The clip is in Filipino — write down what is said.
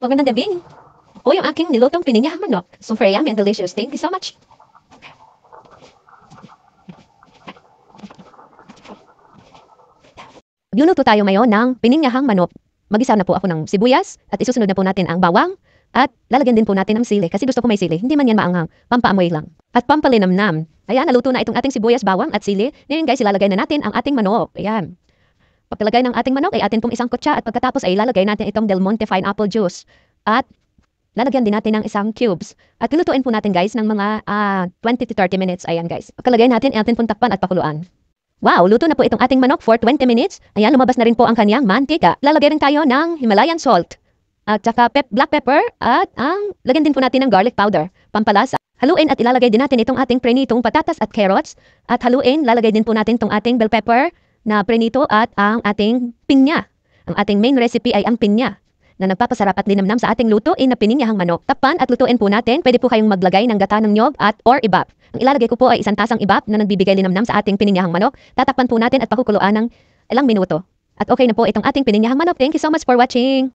Magandang gabi. O yung aking nilutong pininyahang manok. Super yummy and delicious. Thank you so much. Magluluto tayo ngayon ng pininyahang manok. Mag-isa na po ako ng sibuyas at isusunod na po natin ang bawang at lalagyan din po natin ng sili kasi gusto ko may sili. Hindi man yan maanghang. Pampaamoy lang. At pampalinamnam. Ayan, naluto na itong ating sibuyas, bawang at sili. Ngayon guys, ilalagay na natin ang ating manok. Ayan. Pagkalagay ng ating manok ay atin pong isang kutsa at pagkatapos ay ilalagay natin itong Del Monte Fine Apple Juice. At lalagyan din natin ng isang cubes. At pilutuin po natin guys ng mga 20 to 30 minutes. Ayan guys. Pagkalagay natin, atin pong takpan at pakuluan. Wow, luto na po itong ating manok for 20 minutes. Ayan, lumabas na rin po ang kanyang mantika. Lalagay rin tayo ng Himalayan salt. At saka black pepper at lagyan din po natin ng garlic powder. Pampalasa. Haluin at ilalagay din natin itong ating prenitong patatas at carrots. At haluin, lalagay din po natin itong ating bell pepper na prenito at ang ating pinya. Ang ating main recipe ay ang pinya na nagpapasarap at linamnam sa ating lutuin na pininyahang manok. Takpan at lutuin po natin. Pwede po kayong maglagay ng gata ng nyog at or ibap. Ang ilalagay ko po ay 1 tasang ibap na nagbibigay linamnam sa ating pininyahang manok. Tatakpan po natin at pakukuluan ng ilang minuto. At okay na po itong ating pininyahang manok. Thank you so much for watching.